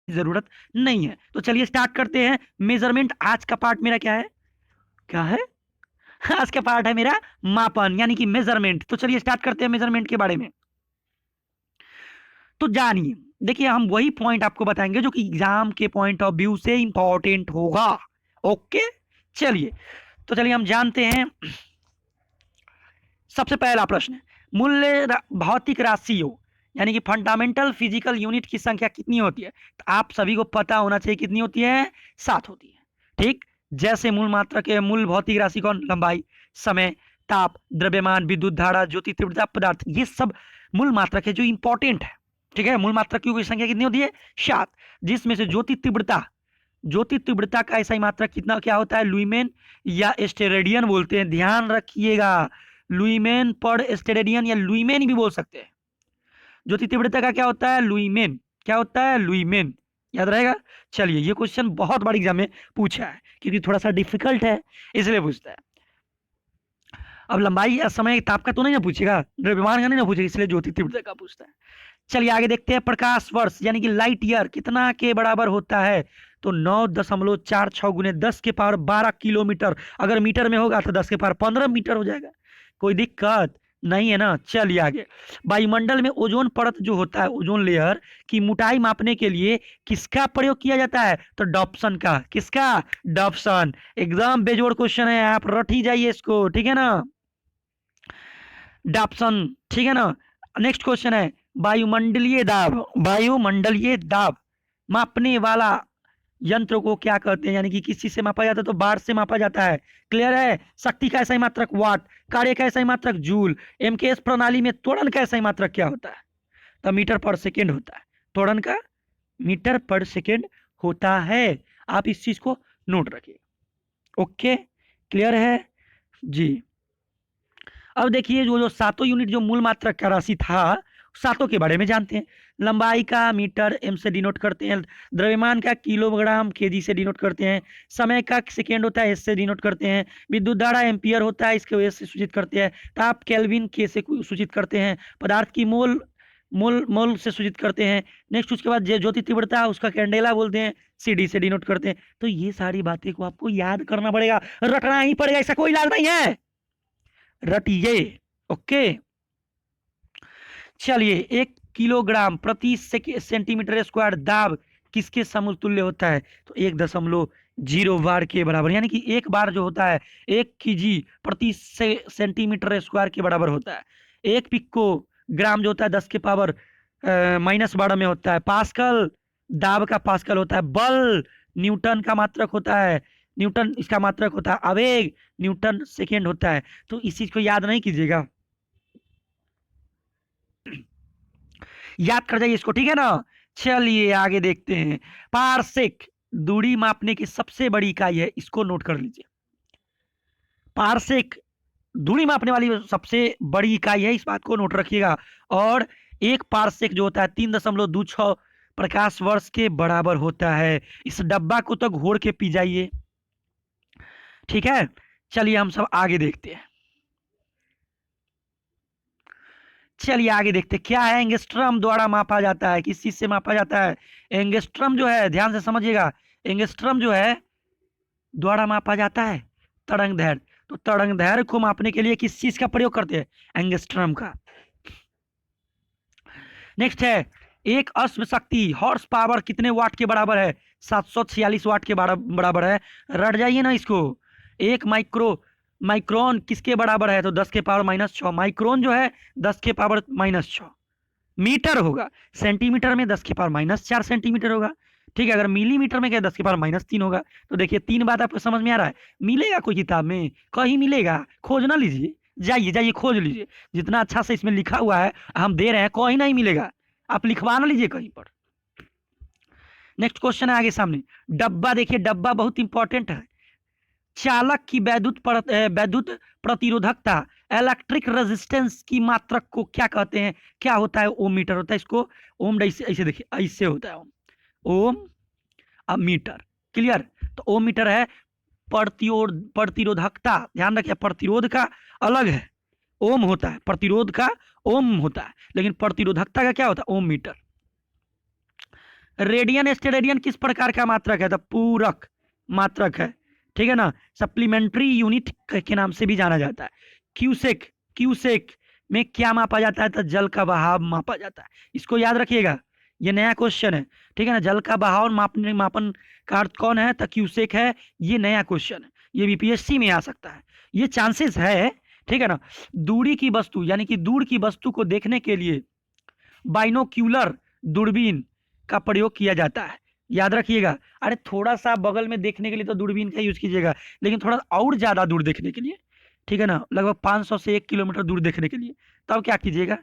जरूरत नहीं है। तो चलिए स्टार्ट करते हैं मेजरमेंट। आज का पार्ट मेरा क्या है, क्या है? आज का पार्ट है मेरा मापन यानी कि मेजरमेंट। तो चलिए स्टार्ट करते हैं मेजरमेंट के बारे में। तो जानिए, देखिए हम वही पॉइंट आपको बताएंगे जो कि एग्जाम के पॉइंट ऑफ व्यू से इंपॉर्टेंट होगा। ओके, चलिए तो चलिए हम जानते हैं। सबसे पहला प्रश्न, भौतिक राशियों यानी कि फंडामेंटल फिजिकल यूनिट की संख्या कितनी होती है? तो आप सभी को पता होना चाहिए कितनी होती है, 7 होती है। ठीक, जैसे मूल मात्रा के मूल भौतिक राशि कौन, लंबाई, समय, ताप, द्रव्यमान, विद्युत धारा, ज्योति तीव्रता, पदार्थ, ये सब मूल मात्रा के जो इंपॉर्टेंट है। ठीक है, मूल मात्रा की संख्या कितनी होती है, 7, जिसमें से ज्योति तीव्रता का ऐसा ही मात्रक कितना क्या होता है, लुईमेन या स्टेरेडियन बोलते हैं, ध्यान रखिएगा। लुईमेन पर स्टेरेडियन या लुईमेन भी बोल सकते हैं। ज्योति तीव्रता का क्या होता है, लुईमेन। क्या होता है, लुईमेन, याद रहेगा। चलिए, ये क्वेश्चन बहुत बार एग्जाम में पूछा है क्योंकि थोड़ा सा डिफिकल्ट है, इसलिए पूछता है। अब लंबाई या समय ताप का तो नहीं ना पूछेगा, द्रव्यमान का नहीं ना पूछेगा, इसलिए ज्योति तीव्रता का पूछता है। चलिए आगे देखते हैं, प्रकाश वर्ष यानी कि लाइट ईयर कितना के बराबर होता है? तो 9.46 गुने 10⁻12 किलोमीटर। अगर मीटर में होगा तो 10⁻15 मीटर हो जाएगा। कोई दिक्कत नहीं है ना। चलिए आगे, वायुमंडल में ओजोन परत जो होता है, ओजोन लेयर की मोटाई मापने के लिए किसका प्रयोग किया जाता है? तो डॉप्सन का। किसका? डॉप्सन। एकदम बेजोड़ क्वेश्चन है, आप रट ही जाइए इसको, ठीक है ना, डॉप्सन, ठीक है ना। नेक्स्ट क्वेश्चन है, वायुमंडलीय दाब मापने वाला यंत्र को क्या कहते हैं? यानी कि किस चीज से मापा जाता है? तो बार से मापा जाता है। क्लियर है। शक्ति का ऐसा ही मात्रक वाट, कार्य का ऐसा ही मात्रक जूल, एमकेएस प्रणाली में त्वरण का ऐसा ही मात्रक क्या होता है? तो मीटर पर सेकेंड होता है। त्वरण का मीटर पर सेकेंड होता है। आप इस चीज को नोट रखिए। ओके, क्लियर है जी। अब देखिए, जो जो सातों यूनिट जो मूल मात्रक का राशि था, सातों के बारे में जानते हैं। लंबाई का मीटर एम से डिनोट करते हैं, द्रव्यमान का किलोग्राम केजी से डिनोट करते हैं, समय का सेकेंड होता है एस से डिनोट करते हैं, विद्युत धारा एम्पियर होता है इसके एस से सूचित करते हैं, ताप केल्विन के से सूचित करते हैं, पदार्थ की मोल मोल मोल से सूचित करते हैं। नेक्स्ट उसके बाद ज्योति तीव्रता उसका कैंडेला बोलते हैं, सीडी से डिनोट करते हैं। तो ये सारी बातें को आपको याद करना पड़ेगा, रटना ही पड़ेगा, ऐसा कोई इलाज नहीं है, रटिए। ओके, चलिए, 1 किलोग्राम प्रति सेंटीमीटर स्क्वायर दाब किसके समतुल्य होता है? तो 1.0 बार के बराबर, यानी कि एक बार जो होता है 1 kg प्रति सेंटीमीटर स्क्वायर के बराबर होता है। 1 पिको ग्राम जो होता है 10⁻⁻12 में होता है। पास्कल दाब का पास्कल होता है। बल न्यूटन का मात्रक होता है, न्यूटन इसका मात्रक होता है। आवेग न्यूटन सेकेंड होता है। तो इस चीज को याद नहीं कीजिएगा, याद कर जाइए इसको, ठीक है ना। चलिए आगे देखते हैं, पारसेक दूरी मापने की सबसे बड़ी इकाई है, इसको नोट कर लीजिए। पारसेक दूरी मापने वाली सबसे बड़ी इकाई है, इस बात को नोट रखिएगा। और एक पारसेक जो होता है 3.26 प्रकाश वर्ष के बराबर होता है। इस डब्बा को तो घोर के पी जाइए, ठीक है। चलिए हम सब आगे देखते हैं। चलिए आगे देखते क्या है, एंगस्ट्रम द्वारा मापा जाता है, किस चीज से मापा जाता है? एंगस्ट्रम जो है, ध्यान से समझिएगा, एंगस्ट्रम जो है द्वारा मापा जाता है तरंग दैर्घ्य। तो तरंग दैर्घ्य को मापने के लिए किस चीज का प्रयोग करते हैं? एंगस्ट्रम का। नेक्स्ट है, एक अश्व शक्ति हॉर्स पावर कितने वाट के बराबर है? 746 वाट के बराबर है। रट जाइए ना इसको। एक माइक्रोन किसके बराबर है? तो 10⁻⁻6। माइक्रोन जो है 10⁻⁻6 मीटर होगा। सेंटीमीटर में 10⁻⁻4 सेंटीमीटर होगा। ठीक है, अगर मिलीमीटर में क्या 10⁻⁻3 होगा। तो देखिए, 3 बात आपको समझ में आ रहा है। मिलेगा कोई किताब में? कहीं मिलेगा? खोज ना लीजिए, जाइए जाइए खोज लीजिए। जितना अच्छा से इसमें लिखा हुआ है हम दे रहे हैं, कहीं नहीं मिलेगा, आप लिखवा ना लीजिए कहीं पर। नेक्स्ट क्वेश्चन है आगे सामने, डब्बा देखिए, डब्बा बहुत इंपॉर्टेंट है। चालक की वैद्युत प्रतिरोधकता, इलेक्ट्रिक रेजिस्टेंस की मात्रक को क्या कहते हैं? क्या होता है? ओम मीटर होता है। इसको ओम ऐसे ऐसे देखिए, ऐसे होता है ओम अब मीटर। क्लियर। तो ओम मीटर है प्रतिरोधकता, ध्यान रखिए, प्रतिरोध का अलग है, ओम होता है, प्रतिरोध का ओम होता है, लेकिन प्रतिरोधकता का क्या होता है? ओम मीटर। रेडियन स्टेरेडियन किस प्रकार का मात्रक है? तो पूरक मात्रक है, ठीक है ना। सप्लीमेंट्री यूनिट के नाम से भी जाना जाता है। क्यूसेक, क्यूसेक में क्या मापा जाता है? तो जल का बहाव मापा जाता है। इसको याद रखिएगा, ये नया क्वेश्चन है, ठीक है ना। जल का बहाव मापने मापन का अर्थ कौन है? तो क्यूसेक है। ये नया क्वेश्चन है, ये बीपीएससी में आ सकता है, ये चांसेस है, ठीक है ना। दूरी की वस्तु यानी कि दूर की वस्तु को देखने के लिए बाइनोक्यूलर दूरबीन का प्रयोग किया जाता है, याद रखिएगा। अरे थोड़ा सा बगल में देखने के लिए तो दूरबीन का यूज कीजिएगा, लेकिन थोड़ा और ज्यादा दूर देखने के लिए, ठीक है ना, लगभग 500 से 1 किलोमीटर दूर देखने के लिए, तब क्या कीजिएगा?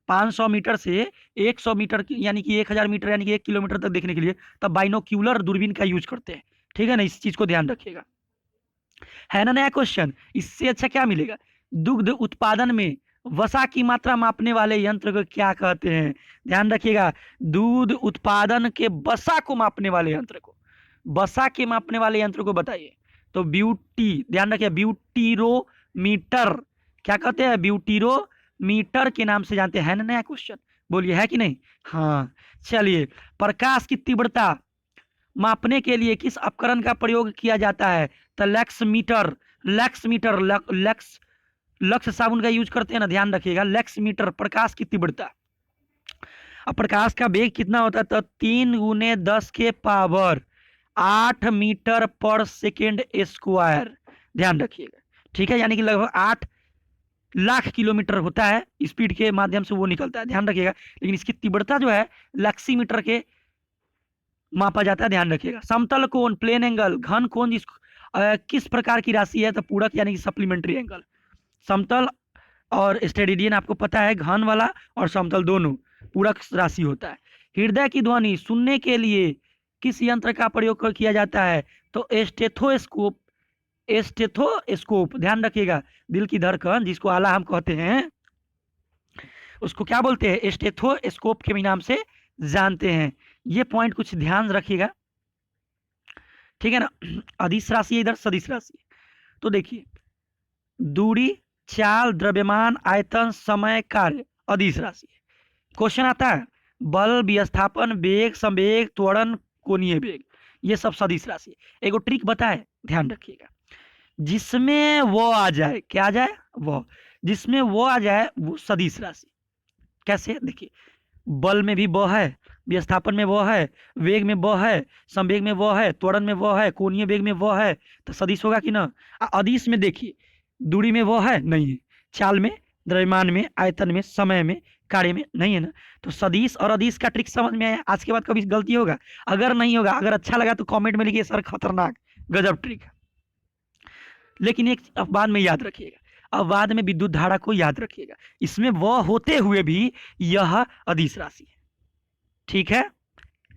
500 मीटर से 100 मीटर यानी कि 1000 मीटर यानी कि 1 किलोमीटर तक देखने के लिए तब बाइनोक्यूलर दूरबीन का यूज करते हैं, ठीक है ना। इस चीज को ध्यान रखिएगा, है ना नया क्वेश्चन। इससे अच्छा क्या मिलेगा? दुग्ध उत्पादन में वसा की मात्रा मापने वाले यंत्र को क्या कहते हैं? ध्यान रखिएगा, दूध उत्पादन के वसा को मापने वाले यंत्र को, वसा के मापने वाले यंत्र को बताइए। तो ब्यूटी, ध्यान रखिए, ब्यूटीरोमीटर, क्या कहते हैं? ब्यूटीरोमीटर के नाम से जानते हैं ना नया क्वेश्चन, बोलिए है कि नहीं? हाँ चलिए, प्रकाश की तीव्रता मापने के लिए किस उपकरण का प्रयोग किया जाता है? तो lux meter, lux meter, lux, lux साबुन का यूज करते हैं ना, ध्यान रखिएगा। लक्स मीटर प्रकाश की तीव्रता। अब प्रकाश का वेग कितना होता है? तो 3 × 10 के पावर 8 मीटर पर सेकेंड स्क्वायर, ध्यान रखिएगा, ठीक है। यानी कि लगभग 8 लाख किलोमीटर होता है, स्पीड के माध्यम से वो निकलता है, ध्यान रखिएगा। लेकिन इसकी तीव्रता जो है लक्सीमीटर के मापा जाता है, ध्यान रखिएगा। समतल कोण, प्लेन एंगल, घन कोण किस प्रकार की राशि है? तो पूरक यानी कि सप्लीमेंट्री एंगल। समतल और स्टेरेडियन आपको पता है, घन वाला और समतल दोनों पूरक राशि होता है। हृदय की ध्वनि सुनने के लिए किस यंत्र का प्रयोग किया जाता है? तो स्टेथोस्कोप, स्टेथोस्कोप, ध्यान रखिएगा। दिल की धड़कन जिसको आला हम कहते हैं, उसको क्या बोलते हैं? स्टेथोस्कोप के भी नाम से जानते हैं। ये पॉइंट कुछ ध्यान रखिएगा, ठीक है ना। अदिश राशि है, इधर सदिश राशि। तो देखिए, दूरी, चाल, द्रव्यमान, आयतन, समय, कार्य, अदिश राशि। क्वेश्चन आता है बल, विस्थापन, वेग, संवेग, त्वरण, कोणीय वेग, ये सब सदिश राशि। एगो ट्रिक बताए, ध्यान रखिएगा। जिसमें वो आ जाए, क्या आ जाए? वो, जिसमें वो आ जाए वो सदिश राशि। कैसे? देखिए, बल में भी वो है, विस्थापन में वो है, वेग में वो है, संवेग में वो है, त्वरण में वो है, कोणीय वेग में वो है, तो सदिश होगा कि ना। अदिश में देखिए, दूरी में वो है, नहीं है। चाल में, द्रव्यमान में, आयतन में, समय में, कार्य में, नहीं है ना। तो सदिश और अदिश का ट्रिक समझ में आया? आज के बाद कभी गलती होगा? अगर नहीं होगा, अगर अच्छा लगा तो कमेंट में लिखिए सर खतरनाक, गजब ट्रिक। लेकिन एक बाद में याद रखिएगा, अपवाद में विद्युत धारा को याद रखिएगा, इसमें वह होते हुए भी यह अदिश राशि है, ठीक है।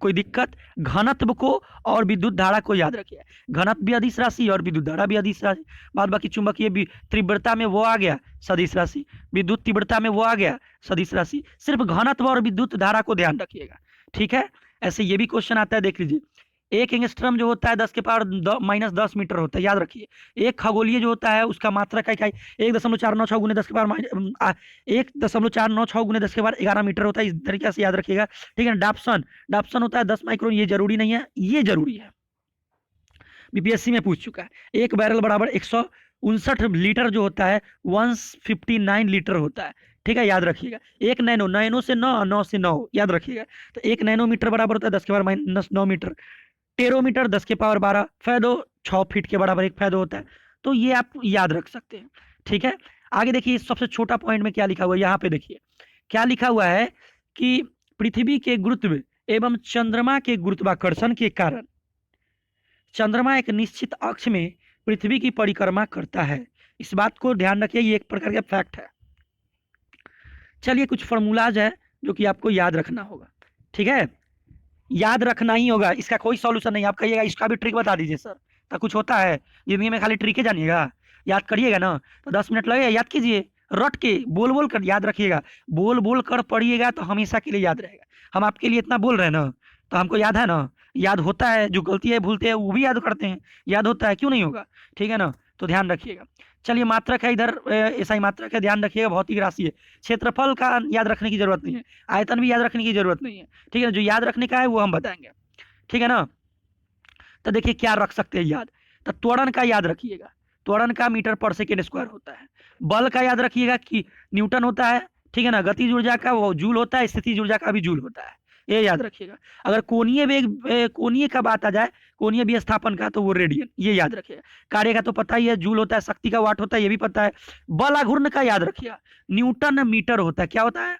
कोई दिक्कत? घनत्व को और विद्युत धारा को याद रखिए, घनत्व भी अदिश राशि और विद्युत धारा भी अदिश राशि। बाद बाकी चुंबकीय तीव्रता में वो आ गया सदिश राशि, विद्युत तीव्रता में वो आ गया सदिश राशि। सिर्फ घनत्व और विद्युत धारा को ध्यान रखिएगा, ठीक है। ऐसे ये भी क्वेश्चन आता है, देख लीजिए। 1 एंगस्ट्रम जो होता है 10 के पावर -10 मीटर होता है, याद रखिए। एक खगोलीय जो होता है उसका मात्रा का इकाई 1.496 × 10 के पावर 1.496 × 10 के पावर 11 मीटर होता है, इस तरीके से याद रखिएगा, ठीक है। डाप्सन, डाप्सन होता है 10 माइक्रोन, ये जरूरी नहीं है, ये जरूरी है, बीपीएससी में पूछ चुका है। एक बैरल बराबर 159 लीटर जो होता है 159 लीटर होता है, ठीक है, याद रखिएगा। एक नैनो, नैनो से 9, 9 से 9, याद रखिएगा। तो 1 नैनोमीटर बराबर होता है 10 के पावर -9 मीटर। टेरोमीटर 10 के पावर 12, फैदो 6 फीट के बराबर एक फैदो होता है। तो ये आप याद रख सकते हैं, ठीक है। आगे देखिए, सबसे छोटा पॉइंट में क्या लिखा हुआ है, यहाँ पे देखिए क्या लिखा हुआ है कि पृथ्वी के गुरुत्व एवं चंद्रमा के गुरुत्वाकर्षण के कारण चंद्रमा एक निश्चित अक्ष में पृथ्वी की परिक्रमा करता है। इस बात को ध्यान रखिए, ये एक प्रकार का फैक्ट है। चलिए, कुछ फॉर्मूलाज है जो कि आपको याद रखना होगा, ठीक है, याद रखना ही होगा, इसका कोई सॉल्यूशन नहीं। आप कहिएगा इसका भी ट्रिक बता दीजिए सर, तो कुछ होता है जिंदगी में, खाली ट्रिक ही जानिएगा, याद करिएगा ना तो 10 मिनट लगेगा, याद कीजिए, रट के बोल बोल कर याद रखिएगा, बोल बोल कर पढ़िएगा तो हमेशा के लिए याद रहेगा। हम आपके लिए इतना बोल रहे हैं ना, तो हमको याद है ना, याद होता है, जो गलती है भूलते हैं वो भी याद करते हैं, याद होता है, क्यों नहीं होगा, ठीक है ना। तो ध्यान रखिएगा। चलिए मात्रक है इधर, ऐसा ही मात्रक है, ध्यान रखिएगा, भौतिक राशि है। क्षेत्रफल का याद रखने की जरूरत नहीं है, आयतन भी याद रखने की जरूरत नहीं है, ठीक है। जो याद रखने का है वो हम बताएंगे, ठीक है ना। तो देखिए क्या रख सकते हैं याद, तो त्वरण का याद रखिएगा, त्वरण का मीटर पर सेकेंड स्क्वायर होता है। बल का याद रखिएगा कि न्यूटन होता है, ठीक है ना। गतिज ऊर्जा का वो जूल होता है, स्थितिज ऊर्जा का भी जूल होता है, ये याद रखिएगा। अगर कोणीय वेग, कोणीय का बात आ जाए, कोणीय विस्थापन का, तो वो रेडियन, ये याद रखिएगा। कार्य का तो पता ही है, जूल होता है, शक्ति का वाट होता है, ये भी पता है। बल आघूर्ण का याद रखिएगा, न्यूटन मीटर होता है, क्या होता है,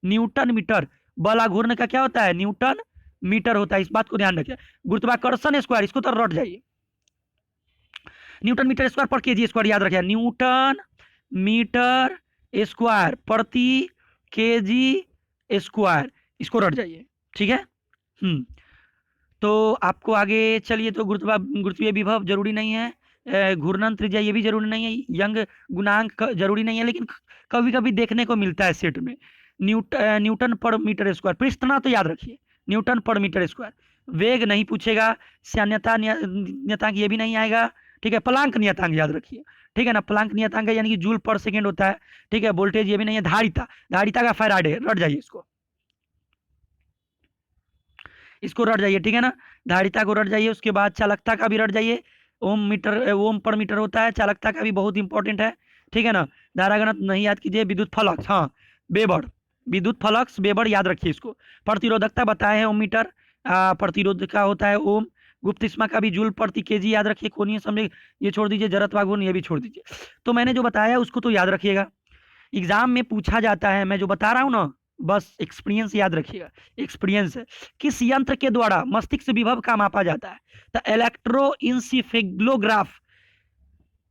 न्यूटन मीटर। बल आघूर्ण का क्या होता है, न्यूटन मीटर होता है, इस बात को ध्यान रखिए। गुरुत्वाकर्षण स्क्वायर, इसको तो रट जाइए, न्यूटन मीटर स्क्वायर पर केजी स्क्वायर याद रखिए, न्यूटन मीटर स्क्वायर प्रति केजी स्क्वायर, इसको रट जाइए, ठीक है। तो आपको आगे चलिए, तो गुरुत्वीय विभव जरूरी नहीं है, घूर्णन त्रिज्या ये भी जरूरी नहीं है, यंग गुणांक जरूरी नहीं है, लेकिन कभी कभी देखने को मिलता है सेट में। न्यूटन पर मीटर स्क्वायर, पृष्ठना तो याद रखिए, न्यूटन पर मीटर स्क्वायर। वेग नहीं पूछेगा, श्यान्यता नियतांक ये भी नहीं आएगा, ठीक है। प्लांक नियतांक याद रखिए, ठीक है ना, प्लांक नियतांक यानी कि जूल पर सेकेंड होता है, ठीक है। वोल्टेज ये भी नहीं है। धारिता, धारिता का फैराडे, रट जाइए इसको, इसको रट जाइए, ठीक है ना। धारिता को रट जाइए। उसके बाद चालकता का भी रट जाइए, ओम मीटर, ओम पर मीटर होता है। चालकता का भी बहुत इंपॉर्टेंट है, ठीक है ना। धारा घनत्व नहीं याद कीजिए। विद्युत फ्लक्स, हाँ वेबर, विद्युत फ्लक्स वेबर याद रखिए इसको। प्रतिरोधकता बताए हैं, ओम मीटर। प्रतिरोध का होता है ओम। गुप्तिस्मा का भी जूल प्रति केजी याद रखिए। कोणीय संवेग ये छोड़ दीजिए, जड़त्वाघूर्ण ये भी छोड़ दीजिए। तो मैंने जो बताया उसको तो याद रखिएगा, एग्जाम में पूछा जाता है, मैं जो बता रहा हूँ ना, बस एक्सपीरियंस याद रखिएगा। एक्सपीरियंस है, किस यंत्र के द्वारा मस्तिष्क विभव का मापा जाता है, तो इलेक्ट्रोइंसिफेग्लोग्राफ,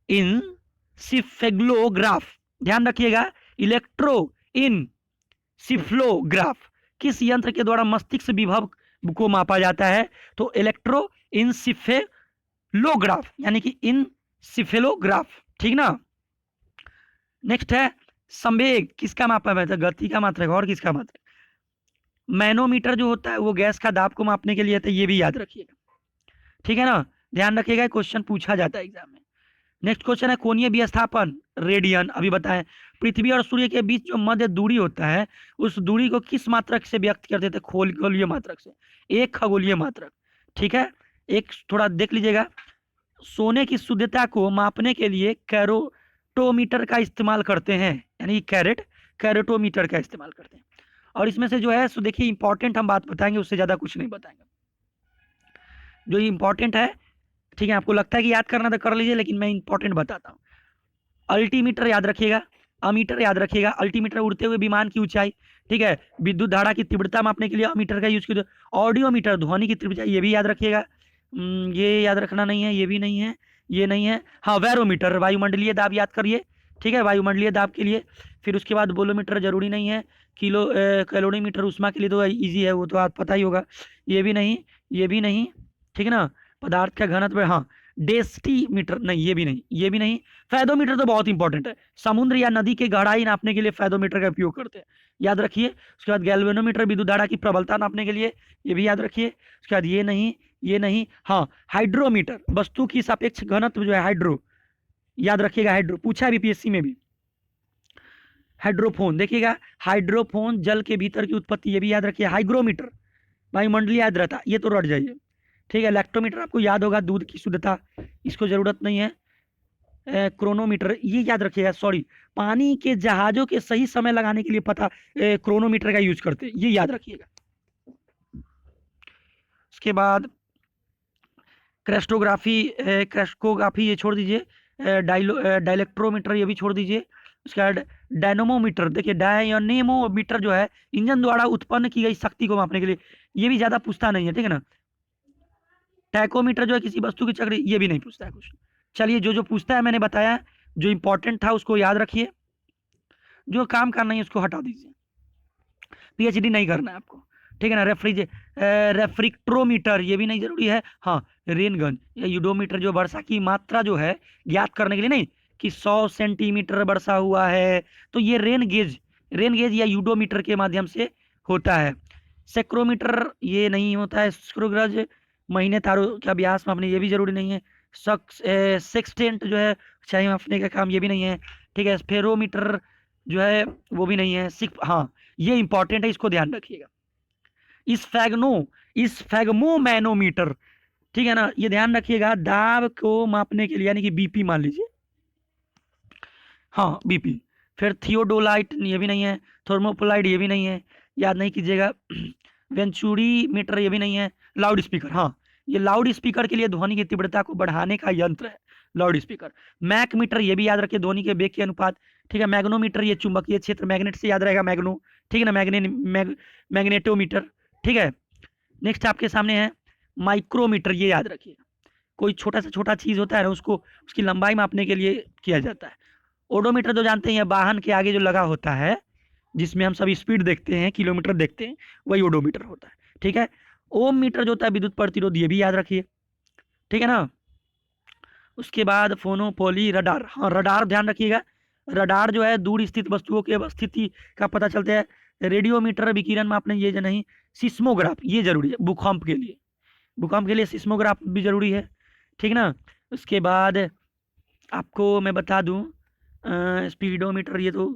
इंसिफेग्लोग्राफ, ध्यान रखिएगा, इलेक्ट्रो इंसिफ्लोग्राफ, किस यंत्र के द्वारा मस्तिष्क विभव को मापा जाता है, तो इलेक्ट्रो इंसिफेलोग्राफ यानी कि इंसिफेलोग्राफ, ठीक ना। नेक्स्ट है संवेग, किसका मापा जाता है, गति का मात्रक, और किसका मात्रक। मैनोमीटर जो होता है वो गैस का दाब को मापने के लिए है, ये भी याद रखिएगा, ठीक है ना। ध्यान रखिएगा, क्वेश्चन पूछा जाता है एग्जाम में। नेक्स्ट क्वेश्चन है कोणीय विस्थापन, रेडियन, अभी बताएं। पृथ्वी और सूर्य के बीच जो मध्य दूरी होता है, उस दूरी को किस मात्रक से व्यक्त करते थे, खगोलीय मात्रक से, एक खगोलीय मात्रक, ठीक है। एक थोड़ा देख लीजिएगा, सोने की शुद्धता को मापने के लिए कैरोटोमीटर का इस्तेमाल करते हैं, यानी कैरेटोमीटर का इस्तेमाल करते हैं। और इसमें से जो है सो देखिए इंपॉर्टेंट हम बात बताएंगे, उससे ज्यादा कुछ नहीं बताएंगे, जो इंपॉर्टेंट है, ठीक है। आपको लगता है कि याद करना तो कर लीजिए, लेकिन मैं इंपॉर्टेंट बताता हूँ। अल्टीमीटर याद रखिएगा, अमीटर याद रखिएगा। अल्टीमीटर उड़ते हुए विमान की ऊंचाई, ठीक है। विद्युत धारा की तीव्रता मापने के लिए अमीटर का यूज कीजिए। ऑडियोमीटर ध्वनि की तीव्रता, ये भी याद रखिएगा। ये याद रखना नहीं है, ये भी नहीं है, ये नहीं है। हाँ बैरोमीटर, वायुमंडलीय दाब याद करिए, ठीक है, वायुमंडलीय दाब के लिए। फिर उसके बाद बोलोमीटर जरूरी नहीं है। कैलोरीमीटर उष्मा के लिए तो इजी है, वो तो आप पता ही होगा। ये भी नहीं, ये भी नहीं, ठीक है ना। पदार्थ का घनत्व, हाँ। डेसिमीटर नहीं, ये भी नहीं, ये भी नहीं। फैदोमीटर तो बहुत इंपॉर्टेंट है, समुद्र या नदी की गहराई नापने के लिए फैदोमीटर का उपयोग करते हैं, याद रखिए। उसके बाद गैल्वेनोमीटर, विद्युत धारा की प्रबलता नापने के लिए, ये भी याद रखिए। उसके बाद ये नहीं, ये नहीं। हाँ हाइड्रोमीटर, वस्तु की सापेक्ष घनत्व जो है, हाइड्रो, याद रखिएगा। हाइड्रो पूछा है बीपीएससी में भी। हाइड्रोफोन देखिएगा, हाइड्रोफोन जल के भीतर की उत्पत्ति, ये भी याद रखिए। हाइग्रोमीटर वायुमंडलीय आर्द्रता, ये तो रट जाइए, ठीक है। लैक्टोमीटर आपको याद होगा, दूध की शुद्धता, इसको जरूरत नहीं है। क्रोनोमीटर ये याद रखिएगा, सॉरी, पानी के जहाजों के सही समय लगाने के लिए पता क्रोनोमीटर का यूज करते हैं, ये याद रखिएगा। उसके बाद क्रेस्टोग्राफी ये छोड़ दीजिए। डायलेक्ट्रोमीटर ये भी छोड़ दीजिए। उसके बाद डायनोमोमीटर, देखिए डायनेमोमीटर जो है इंजन द्वारा उत्पन्न की गई शक्ति को मापने के लिए, ये भी ज्यादा पूछता नहीं है, ठीक है ना। टैकोमीटर जो है किसी वस्तु की चक्र, ये भी नहीं पूछता है कुछ। चलिए जो जो पूछता है मैंने बताया, जो इंपॉर्टेंट था उसको याद रखिए, जो काम करना है उसको हटा दीजिए, पीएचडी नहीं करना है आपको, ठीक है ना। रेफ्रिक्ट्रोमीटर ये भी नहीं जरूरी है। हाँ रेनगन या यूडोमीटर, जो वर्षा की मात्रा जो है ज्ञात करने के लिए, नहीं कि 100 सेंटीमीटर वर्षा हुआ है, तो ये रेन गेज या यूडोमीटर के माध्यम से होता है। सेक्रोमीटर ये नहीं होता है। स्क्रोग्रज महीने तारों का व्यास मापने, ये भी जरूरी नहीं है। सेक्सटेंट जो है ऊंचाई मापने का काम, ये भी नहीं है। ठीक है, स्फेरोमीटर जो है वो भी नहीं है। हाँ, ये इंपॉर्टेंट है, इसको ध्यान रखिएगा। इस फैगमो मैनोमीटर, ठीक है ना, ये ध्यान रखिएगा, दाब को मापने के लिए, यानी कि बीपी मान लीजिए, हाँ बीपी। फिर थियोडोलाइट, ये भी नहीं है। थर्मोपोलाइट, ये भी नहीं है, याद नहीं कीजिएगा। वेंचुरी मीटर, ये भी नहीं है। लाउड स्पीकर, हाँ, ये लाउड स्पीकर के लिए ध्वनि की तीव्रता को बढ़ाने का यंत्र है, लाउड स्पीकर। मैक मीटर, ये भी याद रखिए, ध्वनि के वेग के अनुपात। ठीक है, मैग्नोमीटर, ये चुंबकीय क्षेत्र, मैग्नेट से याद रहेगा मैग्नो, ठीक है ना, मैग्नेटोमीटर। ठीक है, नेक्स्ट आपके सामने है माइक्रोमीटर, ये याद रखिए, कोई छोटा से छोटा चीज होता है ना, उसको उसकी लंबाई मापने के लिए किया जाता है। ओडोमीटर जो जानते हैं, वाहन के आगे जो लगा होता है, जिसमें हम सब स्पीड देखते हैं, किलोमीटर देखते हैं, वही ओडोमीटर होता है। ठीक है, ओम मीटर जो होता है विद्युत प्रतिरोध, ये भी याद रखिए। ठीक है ना, उसके बाद फोनोपोली रडार, हाँ रडार ध्यान रखिएगा। रडार जो है दूर स्थित वस्तुओं की स्थिति का पता चलता है। रेडियोमीटर विकिरण मापने, ये जो नहीं। सिस्मोग्राफ, ये जरूरी है भूकंप के लिए, भूकंप के लिए सिस्मोग्राफ भी जरूरी है। ठीक ना, उसके बाद आपको मैं बता दूं, स्पीडोमीटर, ये तो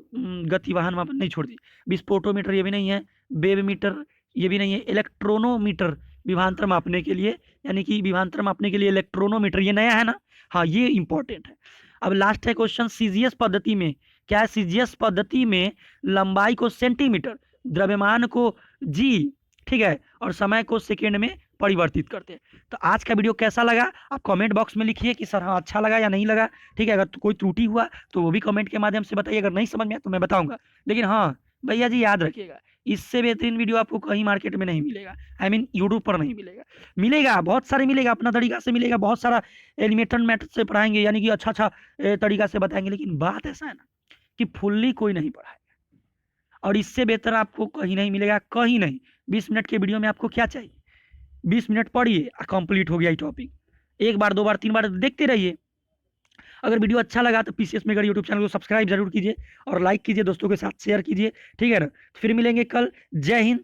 गति वाहन मापन, नहीं छोड़ दी। विस्फोटोमीटर, ये भी नहीं है। वेव मीटर, ये भी नहीं है। इलेक्ट्रोनोमीटर, विभवांतर मापने के लिए, यानी कि विभवांतर मापने के लिए इलेक्ट्रोनोमीटर, ये नया है ना, हाँ ये इंपॉर्टेंट है। अब लास्ट है क्वेश्चन, सीजीएस पद्धति में क्या है? सीजीएस पद्धति में लंबाई को सेंटीमीटर, द्रव्यमान को जी, ठीक है, और समय को सेकेंड में परिवर्तित करते हैं। तो आज का वीडियो कैसा लगा आप कमेंट बॉक्स में लिखिए कि सर हाँ अच्छा लगा या नहीं लगा। ठीक है, अगर कोई त्रुटि हुआ तो वो भी कमेंट के माध्यम से बताइए, अगर नहीं समझ में आया तो मैं बताऊंगा। लेकिन हाँ भैया जी याद रखिएगा, इससे बेहतरीन वीडियो आपको कहीं मार्केट में नहीं मिलेगा, आई मीन यूट्यूब पर नहीं मिलेगा। मिलेगा बहुत सारे, मिलेगा अपना तरीका से मिलेगा, बहुत सारा एलिमेंटल मेथड से पढ़ाएंगे, यानी कि अच्छा अच्छा तरीका से बताएंगे। लेकिन बात ऐसा है ना कि फुल्ली कोई नहीं पढ़ाएगा, और इससे बेहतर आपको कहीं नहीं मिलेगा, कहीं नहीं। 20 मिनट के वीडियो में आपको क्या चाहिए? 20 मिनट पढ़िए, कंप्लीट हो गया ये टॉपिक। एक बार, दो बार, तीन बार देखते रहिए। अगर वीडियो अच्छा लगा तो पीसीएस मेकर यूट्यूब चैनल को सब्सक्राइब जरूर कीजिए और लाइक कीजिए, दोस्तों के साथ शेयर कीजिए। ठीक है ना, तो फिर मिलेंगे कल। जय हिंद,